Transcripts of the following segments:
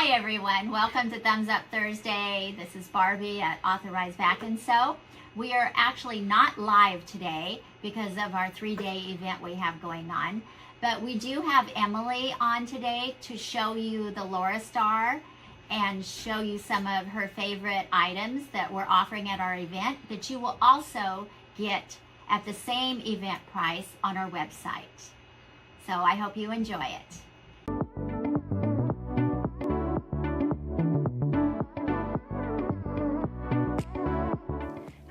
Hi everyone, welcome to Thumbs Up Thursday. This is Barbie at Authorized Vac and Sew. We are actually not live today because of our 3-day event we have going on, but we do have Emily on today to show you the Laurastar and show you some of her favorite items that we're offering at our event that you will also get at the same event price on our website. So I hope you enjoy it.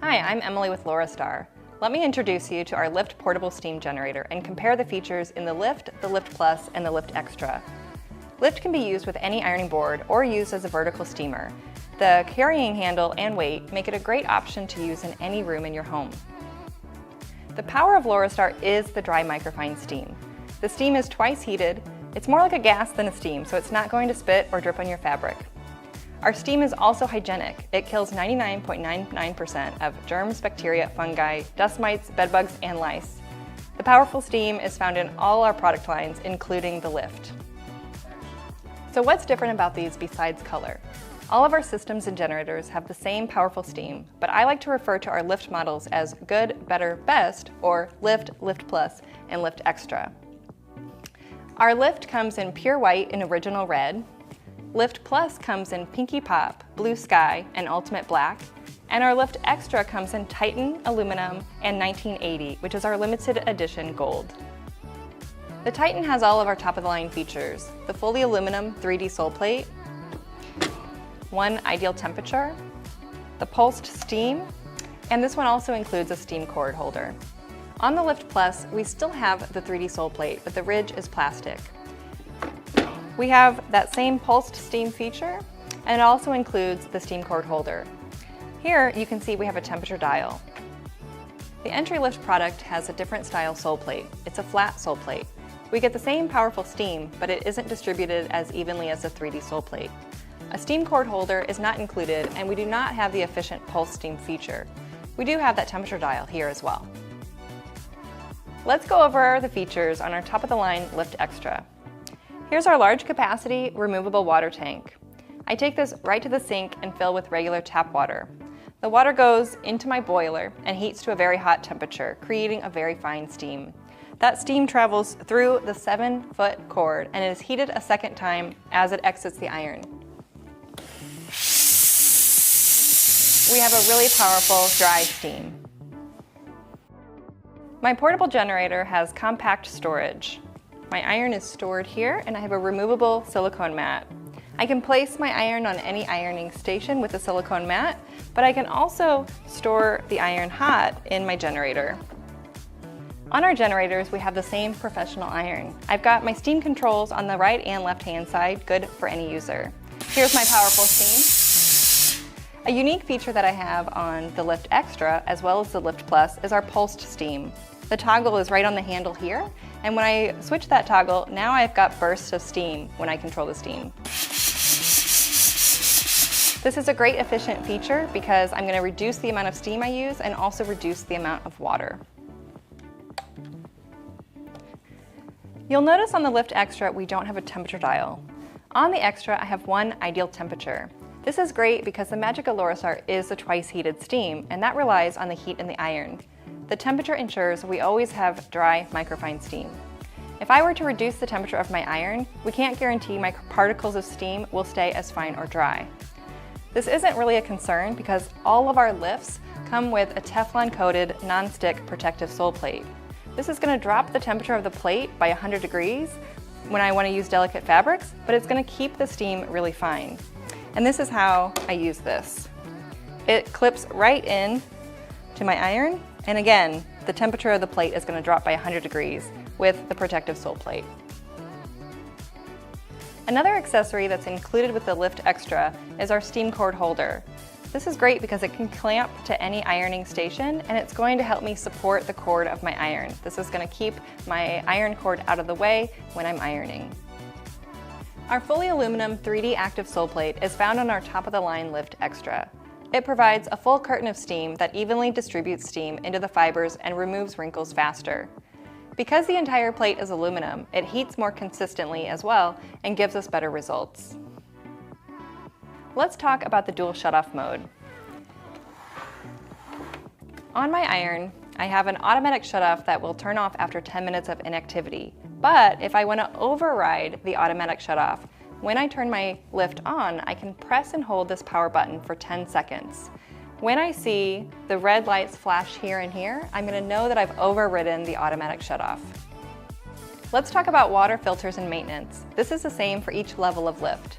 Hi, I'm Emily with Laurastar. Let me introduce you to our Lift portable steam generator and compare the features in the Lift Plus, and the Lift Extra. Lift can be used with any ironing board or used as a vertical steamer. The carrying handle and weight make it a great option to use in any room in your home. The power of Laurastar is the dry microfine steam. The steam is twice heated. It's more like a gas than a steam, so it's not going to spit or drip on your fabric. Our steam is also hygienic. It kills 99.99% of germs, bacteria, fungi, dust mites, bedbugs, and lice. The powerful steam is found in all our product lines, including the Lift. So what's different about these besides color? All of our systems and generators have the same powerful steam, but I like to refer to our Lift models as Good, Better, Best, or Lift, Lift Plus, and Lift Extra. Our Lift comes in pure white and original red. Lift Plus comes in Pinky Pop, Blue Sky, and Ultimate Black, and our Lift Extra comes in Titan, Aluminum, and 1980, which is our limited edition gold. The Titan has all of our top-of-the-line features: the fully aluminum 3D sole plate, one ideal temperature, the pulsed steam, and this one also includes a steam cord holder. On the Lift Plus, we still have the 3D sole plate, but the ridge is plastic. We have that same pulsed steam feature, and it also includes the steam cord holder. Here you can see we have a temperature dial. The entry Lift product has a different style sole plate. It's a flat sole plate. We get the same powerful steam, but it isn't distributed as evenly as the 3D sole plate. A steam cord holder is not included, and we do not have the efficient pulse steam feature. We do have that temperature dial here as well. Let's go over the features on our top-of-the-line Lift Extra. Here's our large capacity removable water tank. I take this right to the sink and fill with regular tap water. The water goes into my boiler and heats to a very hot temperature, creating a very fine steam. That steam travels through the 7-foot cord and is heated a second time as it exits the iron. We have a really powerful dry steam. My portable generator has compact storage. My iron is stored here, and I have a removable silicone mat. I can place my iron on any ironing station with a silicone mat, but I can also store the iron hot in my generator. On our generators, we have the same professional iron. I've got my steam controls on the right and left hand side, good for any user. Here's my powerful steam. A unique feature that I have on the Lift Extra, as well as the Lift Plus, is our pulsed steam. The toggle is right on the handle here, and when I switch that toggle, now I've got bursts of steam when I control the steam. This is a great efficient feature because I'm going to reduce the amount of steam I use and also reduce the amount of water. You'll notice on the Lift Extra we don't have a temperature dial. On the Extra I have one ideal temperature. This is great because the magic of Laurastar is the twice heated steam, and that relies on the heat in the iron. The temperature ensures we always have dry microfine steam. If I were to reduce the temperature of my iron, we can't guarantee my particles of steam will stay as fine or dry. This isn't really a concern because all of our Lifts come with a Teflon coated non-stick protective sole plate. This is going to drop the temperature of the plate by 100 degrees when I want to use delicate fabrics, but it's going to keep the steam really fine. And this is how I use this. It clips right in to my iron, and again, the temperature of the plate is going to drop by 100 degrees with the protective sole plate. Another accessory that's included with the Lift Extra is our steam cord holder. This is great because it can clamp to any ironing station, and it's going to help me support the cord of my iron. This is going to keep my iron cord out of the way when I'm ironing. Our fully aluminum 3D active sole plate is found on our top-of-the-line Lift Extra. It provides a full curtain of steam that evenly distributes steam into the fibers and removes wrinkles faster. Because the entire plate is aluminum, it heats more consistently as well and gives us better results. Let's talk about the dual shutoff mode. On my iron, I have an automatic shutoff that will turn off after 10 minutes of inactivity. But if I want to override the automatic shutoff, when I turn my lift on, I can press and hold this power button for 10 seconds. When I see the red lights flash here and here, I'm going to know that I've overridden the automatic shutoff. Let's talk about water filters and maintenance. This is the same for each level of lift.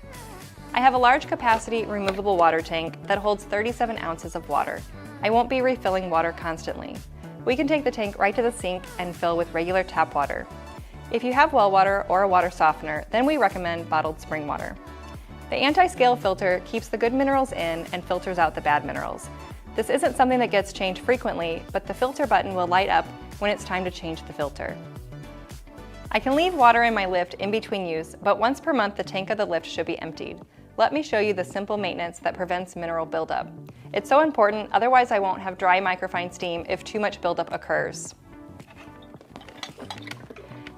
I have a large capacity removable water tank that holds 37 ounces of water. I won't be refilling water constantly. We can take the tank right to the sink and fill with regular tap water. If you have well water or a water softener, then we recommend bottled spring water. The anti-scale filter keeps the good minerals in and filters out the bad minerals. This isn't something that gets changed frequently, but the filter button will light up when it's time to change the filter. I can leave water in my lift in between use, but once per month the tank of the lift should be emptied. Let me show you the simple maintenance that prevents mineral buildup. It's so important, otherwise I won't have dry microfine steam if too much buildup occurs.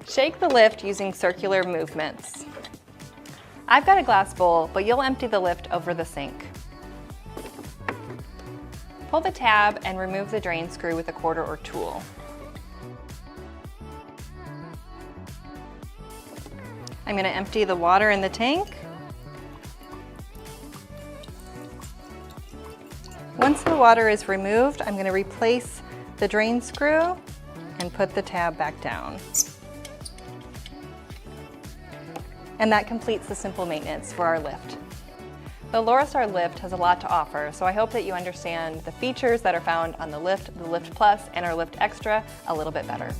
Shake the lift using circular movements. I've got a glass bowl, but you'll empty the lift over the sink. Pull the tab and remove the drain screw with a quarter or tool. I'm going to empty the water in the tank. Once the water is removed, I'm going to replace the drain screw and put the tab back down. And that completes the simple maintenance for our lift. The Laurastar lift has a lot to offer, so I hope that you understand the features that are found on the Lift Plus, and our Lift Extra a little bit better.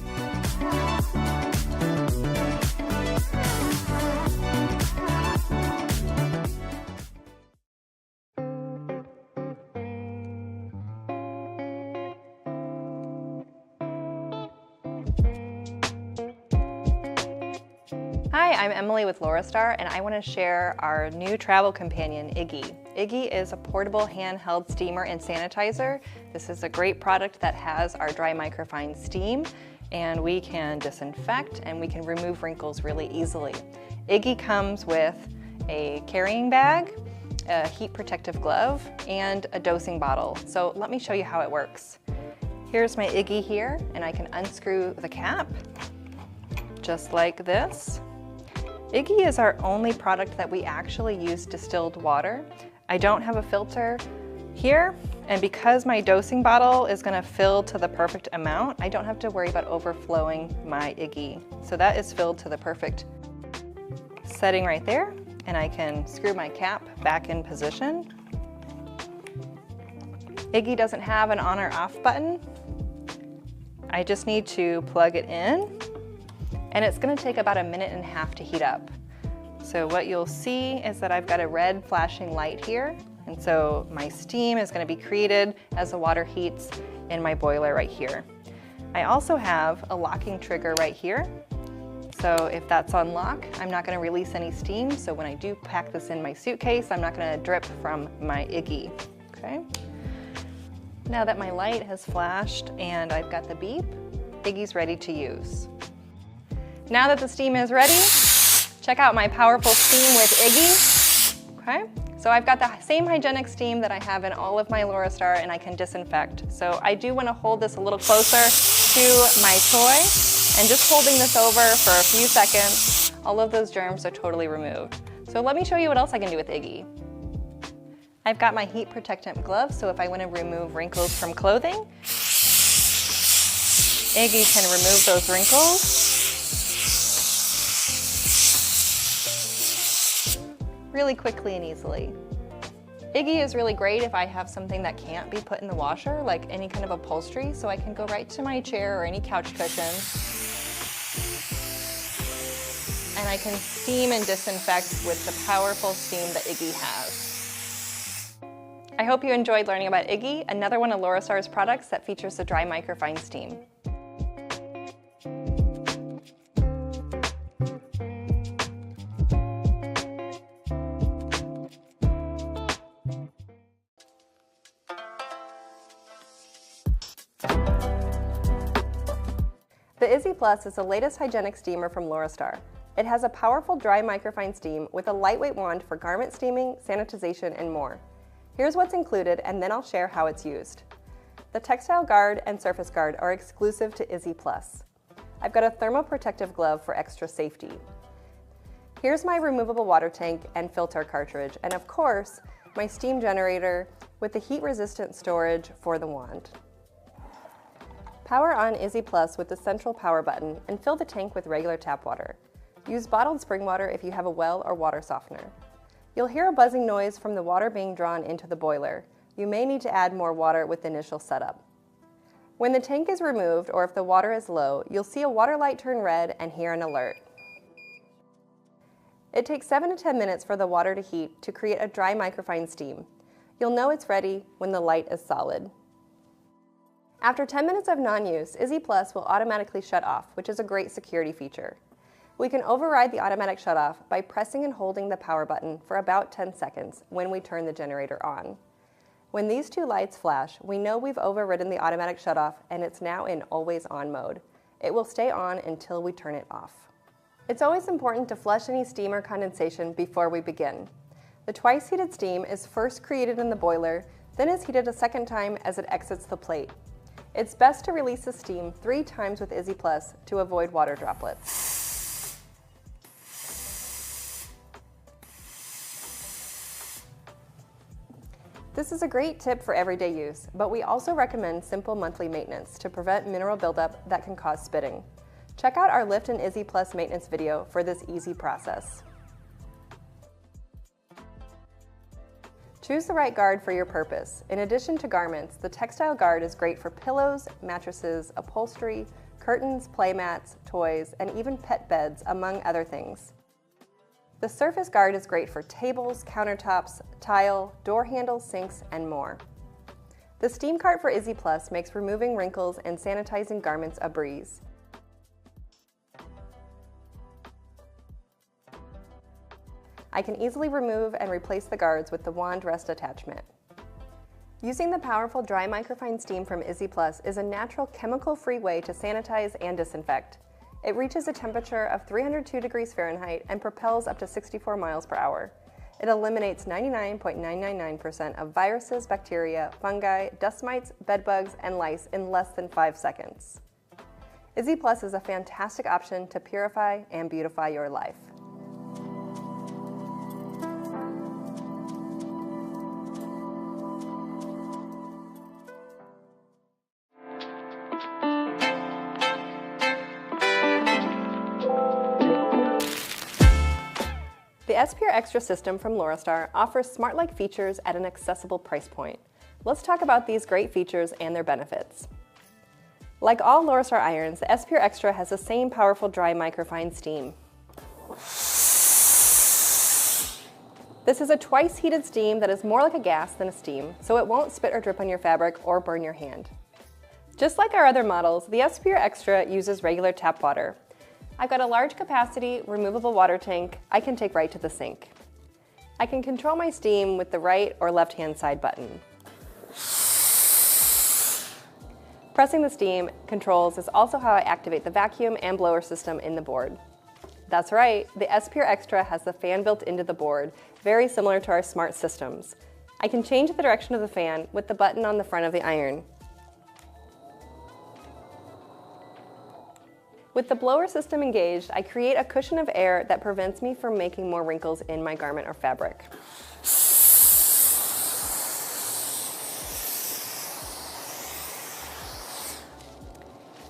Hi, I'm Emily with Laurastar, and I want to share our new travel companion, Iggy. Iggy is a portable handheld steamer and sanitizer. This is a great product that has our dry microfine steam, and we can disinfect and we can remove wrinkles really easily. Iggy comes with a carrying bag, a heat protective glove, and a dosing bottle. So let me show you how it works. Here's my Iggy here, and I can unscrew the cap just like this. Iggy is our only product that we actually use distilled water. I don't have a filter here, and because my dosing bottle is going to fill to the perfect amount, I don't have to worry about overflowing my Iggy. So that is filled to the perfect setting right there, and I can screw my cap back in position. Iggy doesn't have an on or off button. I just need to plug it in, and it's going to take about 1.5 minutes to heat up. So what you'll see is that I've got a red flashing light here, and so my steam is going to be created as the water heats in my boiler right here. I also have a locking trigger right here, so if that's on lock, I'm not going to release any steam, so when I do pack this in my suitcase, I'm not going to drip from my Iggy. Okay. Now that my light has flashed and I've got the beep, Iggy's ready to use. Now that the steam is ready, check out my powerful steam with Iggy. Okay, so I've got the same hygienic steam that I have in all of my Laurastar, and I can disinfect. So I do want to hold this a little closer to my toy, and just holding this over for a few seconds, all of those germs are totally removed. So let me show you what else I can do with Iggy. I've got my heat protectant gloves, so if I want to remove wrinkles from clothing, Iggy can remove those wrinkles really quickly and easily. Iggy is really great if I have something that can't be put in the washer, like any kind of upholstery, so I can go right to my chair or any couch cushion, and I can steam and disinfect with the powerful steam that Iggy has. I hope you enjoyed learning about Iggy, another one of Laurastar's products that features the dry microfine steam. The Izzy Plus is the latest hygienic steamer from Laurastar. It has a powerful dry microfine steam with a lightweight wand for garment steaming, sanitization, and more. Here's what's included, and then I'll share how it's used. The textile guard and surface guard are exclusive to Izzy Plus. I've got a thermoprotective glove for extra safety. Here's my removable water tank and filter cartridge, and of course, my steam generator with the heat-resistant storage for the wand. Power on Izzy Plus with the central power button and fill the tank with regular tap water. Use bottled spring water if you have a well or water softener. You'll hear a buzzing noise from the water being drawn into the boiler. You may need to add more water with the initial setup. When the tank is removed or if the water is low, you'll see a water light turn red and hear an alert. It takes 7 to 10 minutes for the water to heat to create a dry microfine steam. You'll know it's ready when the light is solid. After 10 minutes of non-use, Izzy Plus will automatically shut off, which is a great security feature. We can override the automatic shutoff by pressing and holding the power button for about 10 seconds when we turn the generator on. When these two lights flash, we know we've overridden the automatic shutoff and it's now in always on mode. It will stay on until we turn it off. It's always important to flush any steam or condensation before we begin. The twice heated steam is first created in the boiler, then is heated a second time as it exits the plate. It's best to release the steam 3 times with Izzy Plus to avoid water droplets. This is a great tip for everyday use, but we also recommend simple monthly maintenance to prevent mineral buildup that can cause spitting. Check out our Lift and Izzy Plus maintenance video for this easy process. Choose the right guard for your purpose. In addition to garments, the textile guard is great for pillows, mattresses, upholstery, curtains, play mats, toys, and even pet beds, among other things. The surface guard is great for tables, countertops, tile, door handles, sinks, and more. The steam cart for Izzy Plus makes removing wrinkles and sanitizing garments a breeze. I can easily remove and replace the guards with the wand rest attachment. Using the powerful dry microfine steam from Izzy Plus is a natural chemical-free way to sanitize and disinfect. It reaches a temperature of 302 degrees Fahrenheit and propels up to 64 miles per hour. It eliminates 99.999% of viruses, bacteria, fungi, dust mites, bed bugs, and lice in less than 5 seconds. Izzy Plus is a fantastic option to purify and beautify your life. The S-Pure Extra system from Laurastar offers smart-like features at an accessible price point. Let's talk about these great features and their benefits. Like all Laurastar irons, the S-Pure Extra has the same powerful dry microfine steam. This is a twice heated steam that is more like a gas than a steam, so it won't spit or drip on your fabric or burn your hand. Just like our other models, the S-Pure Extra uses regular tap water. I've got a large capacity, removable water tank I can take right to the sink. I can control my steam with the right or left-hand side button. Pressing the steam controls is also how I activate the vacuum and blower system in the board. That's right, the S-Pure Extra has the fan built into the board, very similar to our smart systems. I can change the direction of the fan with the button on the front of the iron. With the blower system engaged, I create a cushion of air that prevents me from making more wrinkles in my garment or fabric.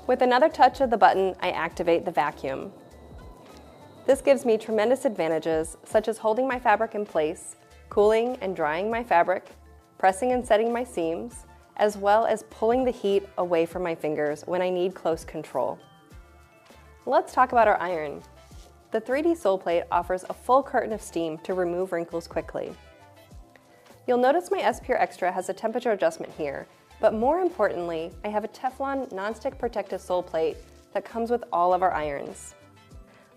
With another touch of the button, I activate the vacuum. This gives me tremendous advantages, such as holding my fabric in place, cooling and drying my fabric, pressing and setting my seams, as well as pulling the heat away from my fingers when I need close control. Let's talk about our iron. The 3D sole plate offers a full curtain of steam to remove wrinkles quickly. You'll notice my S-Pure Extra has a temperature adjustment here, but more importantly, I have a Teflon nonstick protective sole plate that comes with all of our irons.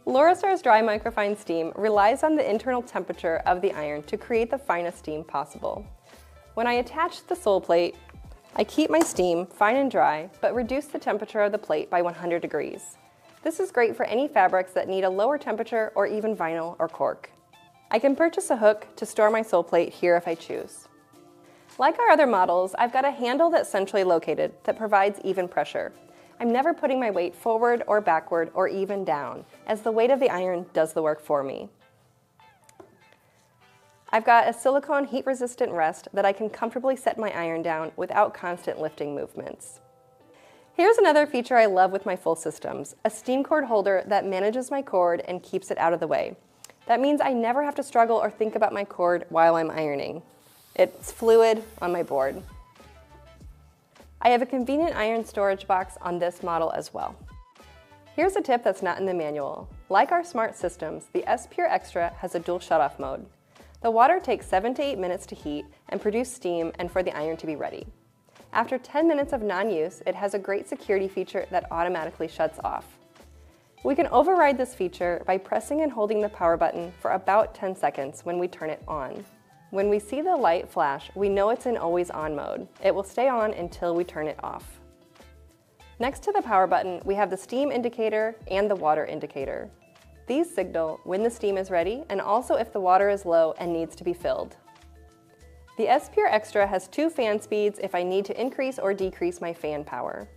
Laurastar's dry microfine steam relies on the internal temperature of the iron to create the finest steam possible. When I attach the sole plate, I keep my steam fine and dry, but reduce the temperature of the plate by 100 degrees. This is great for any fabrics that need a lower temperature or even vinyl or cork. I can purchase a hook to store my sole plate here if I choose. Like our other models, I've got a handle that's centrally located that provides even pressure. I'm never putting my weight forward or backward or even down, as the weight of the iron does the work for me. I've got a silicone heat-resistant rest that I can comfortably set my iron down without constant lifting movements. Here's another feature I love with my full systems, a steam cord holder that manages my cord and keeps it out of the way. That means I never have to struggle or think about my cord while I'm ironing. It's fluid on my board. I have a convenient iron storage box on this model as well. Here's a tip that's not in the manual. Like our smart systems, the S Pure Extra has a dual shutoff mode. The water takes 7 to 8 minutes to heat and produce steam and for the iron to be ready. After 10 minutes of non-use, it has a great security feature that automatically shuts off. We can override this feature by pressing and holding the power button for about 10 seconds when we turn it on. When we see the light flash, we know it's in always on mode. It will stay on until we turn it off. Next to the power button, we have the steam indicator and the water indicator. These signal when the steam is ready and also if the water is low and needs to be filled. The S Pure Extra has 2 fan speeds if I need to increase or decrease my fan power.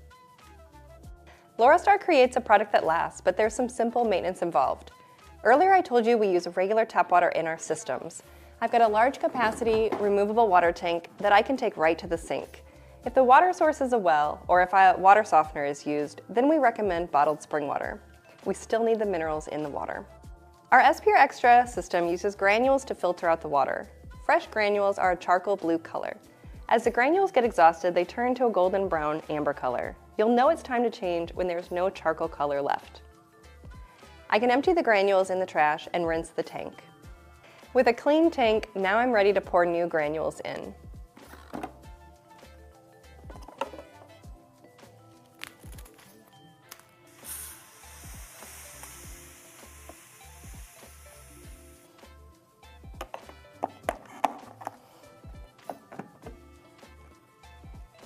Laurastar creates a product that lasts, but there's some simple maintenance involved. Earlier I told you we use regular tap water in our systems. I've got a large capacity, removable water tank that I can take right to the sink. If the water source is a well, or if a water softener is used, then we recommend bottled spring water. We still need the minerals in the water. Our S Pure Extra system uses granules to filter out the water. Fresh granules are a charcoal blue color. As the granules get exhausted, they turn to a golden brown amber color. You'll know it's time to change when there's no charcoal color left. I can empty the granules in the trash and rinse the tank. With a clean tank, now I'm ready to pour new granules in.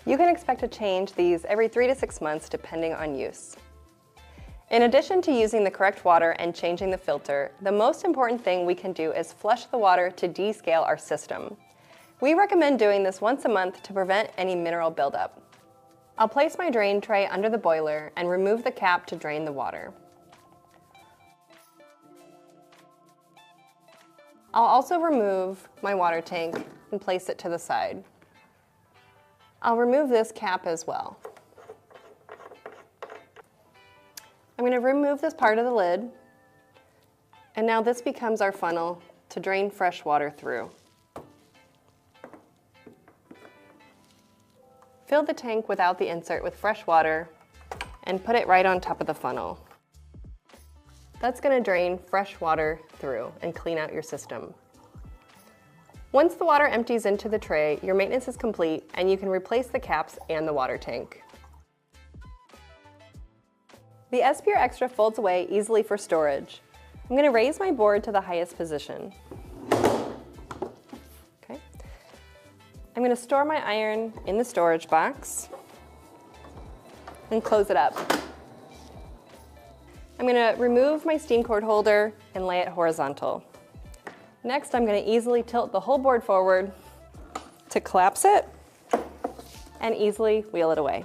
You can expect to change these every 3 to 6 months depending on use. In addition to using the correct water and changing the filter, the most important thing we can do is flush the water to descale our system. We recommend doing this once a month to prevent any mineral buildup. I'll place my drain tray under the boiler and remove the cap to drain the water. I'll also remove my water tank and place it to the side. I'll remove this cap as well. I'm going to remove this part of the lid, and now this becomes our funnel to drain fresh water through. Fill the tank without the insert with fresh water and put it right on top of the funnel. That's going to drain fresh water through and clean out your system. Once the water empties into the tray, your maintenance is complete and you can replace the caps and the water tank. The S Pure Extra folds away easily for storage. I'm going to raise my board to the highest position. Okay. I'm going to store my iron in the storage box and close it up. I'm going to remove my steam cord holder and lay it horizontal. Next, I'm going to easily tilt the whole board forward to collapse it and easily wheel it away.